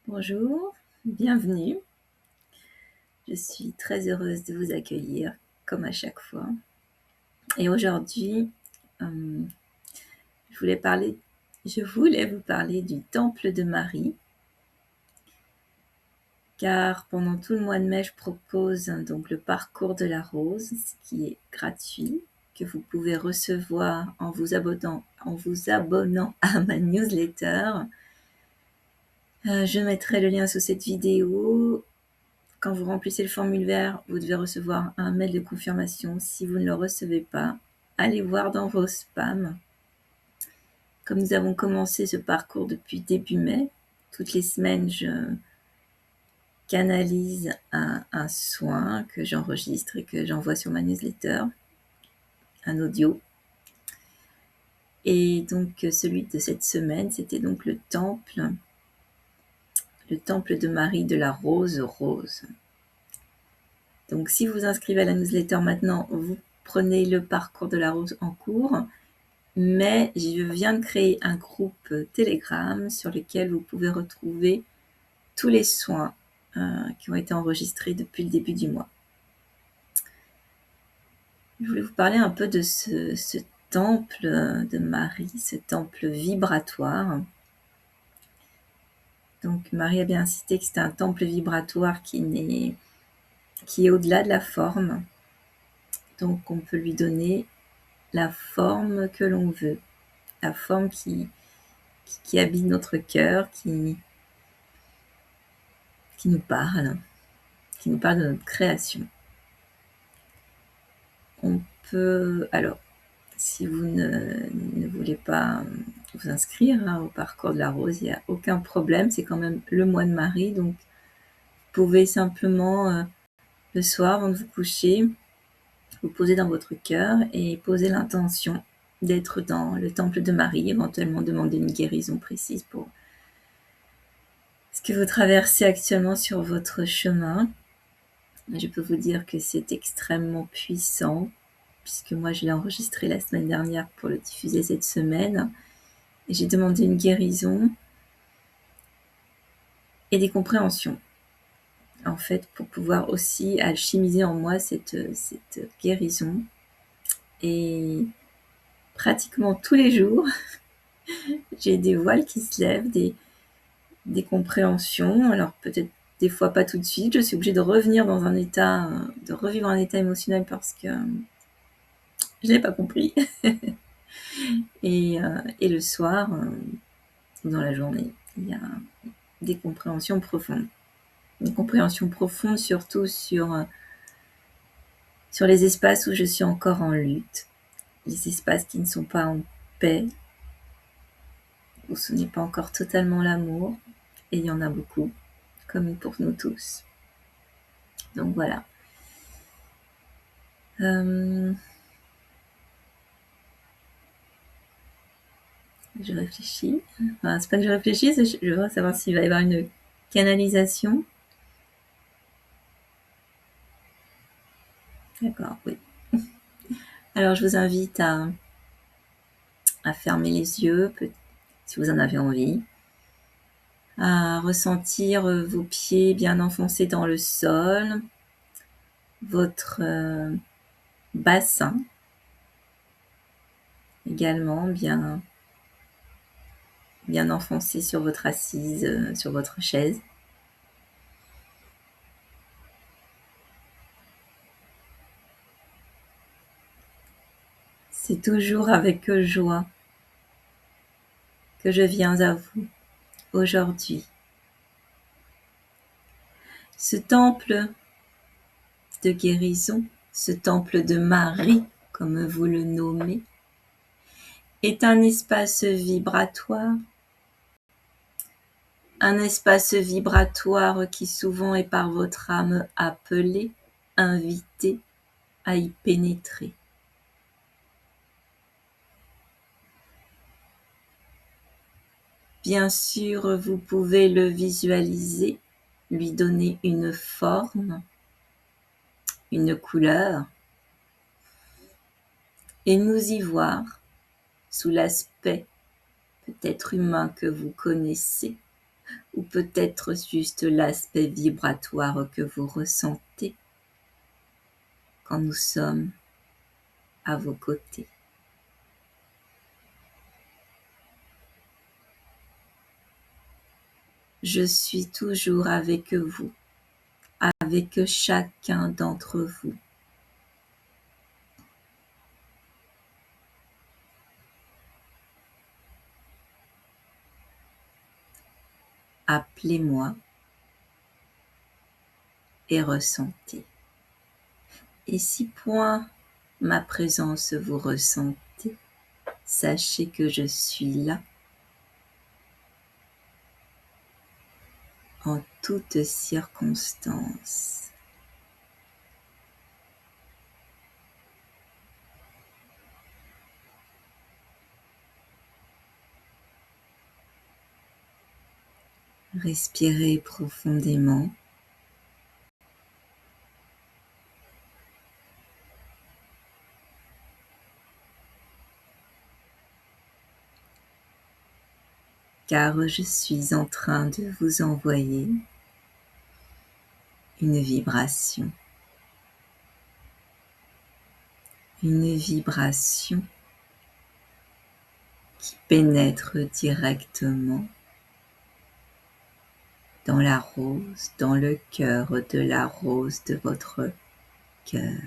Bonjour, bienvenue. Je suis très heureuse de vous accueillir, comme à chaque fois. Et aujourd'hui, je voulais vous parler du Temple de Marie, car pendant tout le mois de mai, je propose donc le parcours de la rose, ce qui est gratuit, que vous pouvez recevoir en vous abonnant à ma newsletter. Je mettrai le lien sous cette vidéo. Quand vous remplissez le formulaire, vous devez recevoir un mail de confirmation. Si vous ne le recevez pas, allez voir dans vos spams. Comme nous avons commencé ce parcours depuis début mai, toutes les semaines, je canalise un soin que j'enregistre et que j'envoie sur ma newsletter, un audio. Et donc, celui de cette semaine, c'était donc le temple de Marie de la Rose Rose. Donc, si vous vous inscrivez à la newsletter maintenant, vous prenez le parcours de la rose en cours, mais je viens de créer un groupe Telegram sur lequel vous pouvez retrouver tous les soins qui ont été enregistrés depuis le début du mois. Je voulais vous parler un peu de ce temple de Marie, ce temple vibratoire. Donc Marie a bien cité que c'est un temple vibratoire qui est au-delà de la forme. Donc on peut lui donner la forme que l'on veut, la forme qui habite notre cœur, qui nous parle de notre création. On peut, alors, si vous ne voulez pas vous inscrire au parcours de la rose, il n'y a aucun problème, c'est quand même le mois de Marie, donc vous pouvez simplement, le soir, avant de vous coucher, vous poser dans votre cœur et poser l'intention d'être dans le temple de Marie, éventuellement demander une guérison précise pour ce que vous traversez actuellement sur votre chemin. Je peux vous dire que c'est extrêmement puissant, puisque moi je l'ai enregistré la semaine dernière pour le diffuser cette semaine. Et j'ai demandé une guérison et des compréhensions, en fait, pour pouvoir aussi alchimiser en moi cette guérison. Et pratiquement tous les jours, j'ai des voiles qui se lèvent, des compréhensions. Alors peut-être des fois pas tout de suite, je suis obligée de revenir dans un état, de revivre un état émotionnel parce que je n'ai pas compris. Et le soir, dans la journée, il y a des compréhensions profondes. Une compréhension profonde surtout sur les espaces où je suis encore en lutte, les espaces qui ne sont pas en paix, où ce n'est pas encore totalement l'amour, et il y en a beaucoup, comme pour nous tous. Donc voilà. Je réfléchis. Enfin, c'est pas que je réfléchis, je veux savoir s'il va y avoir une canalisation. D'accord, oui. Alors je vous invite à fermer les yeux, si vous en avez envie, à ressentir vos pieds bien enfoncés dans le sol, votre bassin également bien enfoncé sur votre assise, sur votre chaise. C'est toujours avec joie que je viens à vous aujourd'hui. Ce temple de guérison, ce temple de Marie, comme vous le nommez, est un espace vibratoire. Un espace vibratoire qui souvent est par votre âme appelé, invité à y pénétrer. Bien sûr, vous pouvez le visualiser, lui donner une forme, une couleur, et nous y voir sous l'aspect peut-être humain que vous connaissez, ou peut-être juste l'aspect vibratoire que vous ressentez quand nous sommes à vos côtés. Je suis toujours avec vous, avec chacun d'entre vous. Appelez-moi et ressentez. Et si point ma présence vous ressentez, sachez que je suis là en toutes circonstances. Respirez profondément. Car je suis en train de vous envoyer une vibration. Une vibration qui pénètre directement dans la rose, dans le cœur de la rose de votre cœur.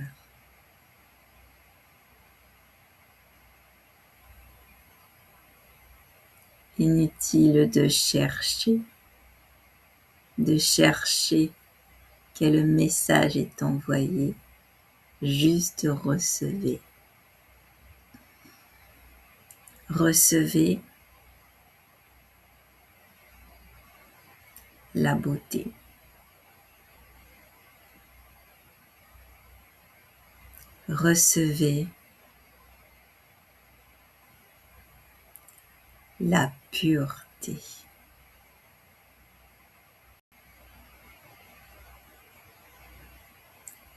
Inutile de chercher quel message est envoyé, juste recevez. Recevez la beauté. Recevez la pureté.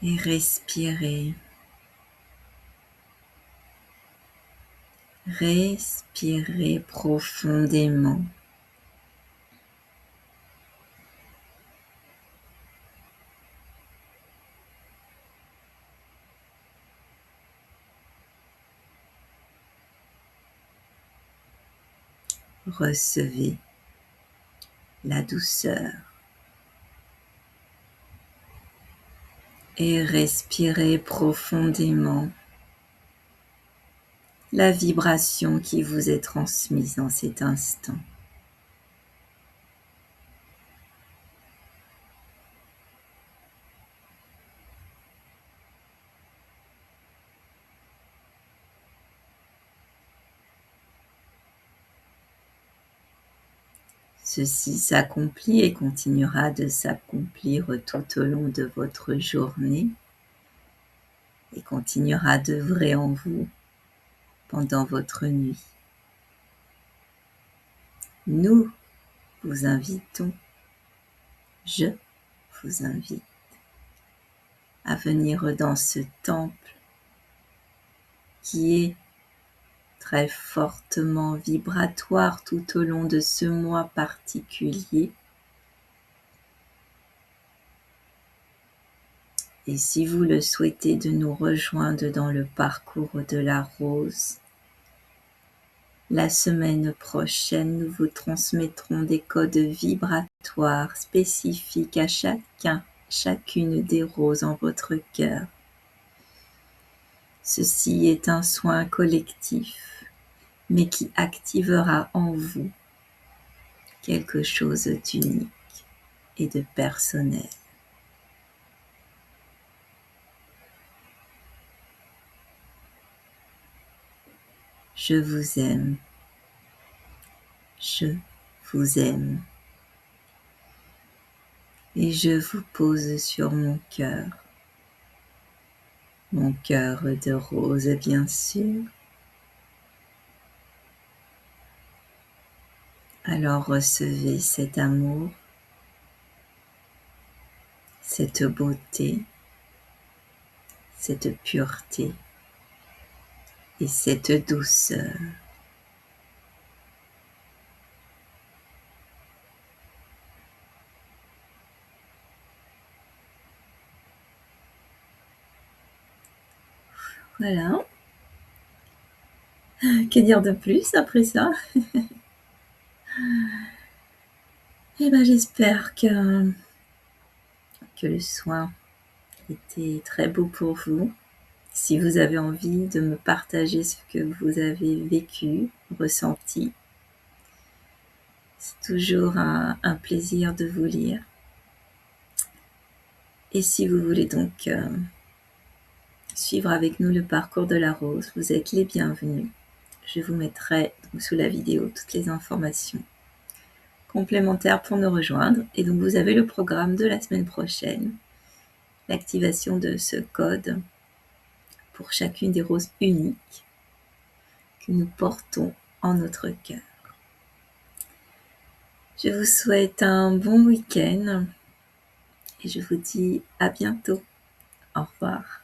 Et respirez. Respirez profondément. Recevez la douceur. Et respirez profondément la vibration qui vous est transmise en cet instant. Ceci s'accomplit et continuera de s'accomplir tout au long de votre journée et continuera d'œuvrer en vous pendant votre nuit. Nous vous invitons, je vous invite à venir dans ce temple qui est très fortement vibratoire tout au long de ce mois particulier. Et si vous le souhaitez de nous rejoindre dans le parcours de la rose, la semaine prochaine, nous vous transmettrons des codes vibratoires spécifiques à chacune des roses en votre cœur. Ceci est un soin collectif, mais qui activera en vous quelque chose d'unique et de personnel. Je vous aime. Je vous aime. Et je vous pose sur mon cœur de rose bien sûr. Alors recevez cet amour, cette beauté, cette pureté et cette douceur. Voilà. Que dire de plus après ça? Eh ben, j'espère que le soin était très beau pour vous. Si vous avez envie de me partager ce que vous avez vécu, ressenti, c'est toujours un plaisir de vous lire. Et si vous voulez donc suivre avec nous le parcours de la rose, vous êtes les bienvenus. Je vous mettrai donc sous la vidéo toutes les informations complémentaires pour nous rejoindre. Et donc vous avez le programme de la semaine prochaine, l'activation de ce code pour chacune des roses uniques que nous portons en notre cœur. Je vous souhaite un bon week-end et je vous dis à bientôt. Au revoir.